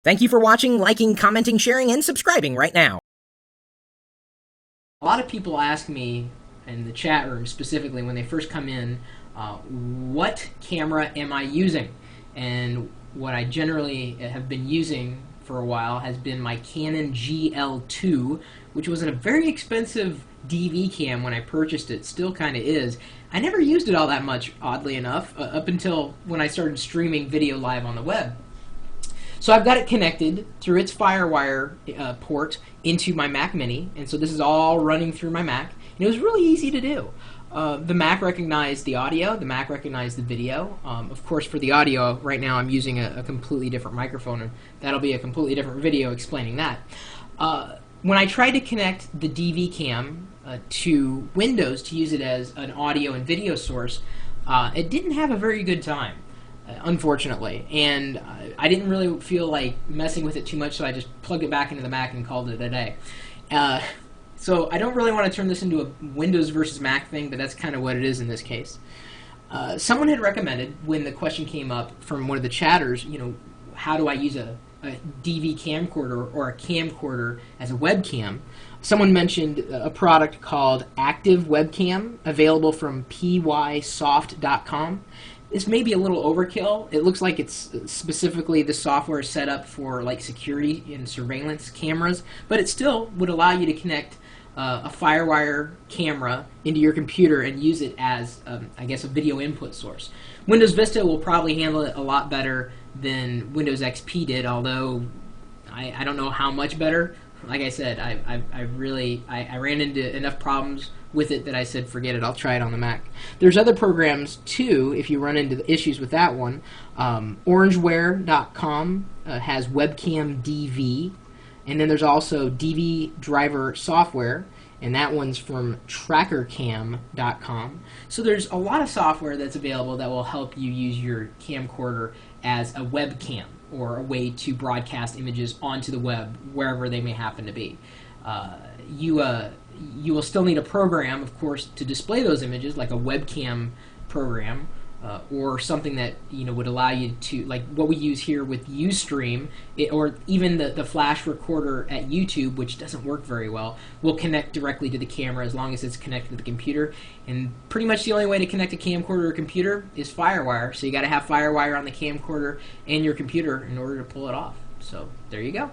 Thank you for watching, liking, commenting, sharing, and subscribing right now. A lot of people ask me in the chat room specifically when they first come in, what camera am I using? And what I generally have been using for a while has been my Canon GL2, which was a very expensive DV cam when I purchased it, still kind of is. I never used it all that much, oddly enough, up until when I started streaming video live on the web. So I've got it connected through its FireWire port into my Mac Mini, and so this is all running through my Mac. And it was really easy to do. The Mac recognized the audio, the Mac recognized the video. Of course, for the audio, right now I'm using a completely different microphone, and that'll be a completely different video explaining that. When I tried to connect the DV cam to Windows to use it as an audio and video source, it didn't have a very good time. Unfortunately, and I didn't really feel like messing with it too much, so I just plugged it back into the Mac and called it a day. So I don't really want to turn this into a Windows versus Mac thing, but that's kind of what it is in this case. Someone had recommended, when the question came up from one of the chatters, how do I use a DV camcorder or a camcorder as a webcam? Someone mentioned a product called Active Webcam, available from pysoft.com. This may be a little overkill. It looks like it's specifically the software set up for like security and surveillance cameras, but it still would allow you to connect a FireWire camera into your computer and use it as, I guess, a video input source. Windows Vista will probably handle it a lot better than Windows XP did, although I don't know how much better. Like I said, I ran into enough problems with it that I said, forget it, I'll try it on the Mac. There's other programs, too, if you run into the issues with that one. Orangeware.com has Webcam DV, and then there's also DV Driver Software, and that one's from trackercam.com. So there's a lot of software that's available that will help you use your camcorder as a webcam, or a way to broadcast images onto the web, wherever they may happen to be. You will still need a program, of course, to display those images, like a webcam program, or something that would allow you to, like what we use here with Ustream, or even the flash recorder at YouTube, which doesn't work very well, will connect directly to the camera as long as it's connected to the computer. And pretty much the only way to connect a camcorder or computer is FireWire. So you got to have FireWire on the camcorder and your computer in order to pull it off. So there you go.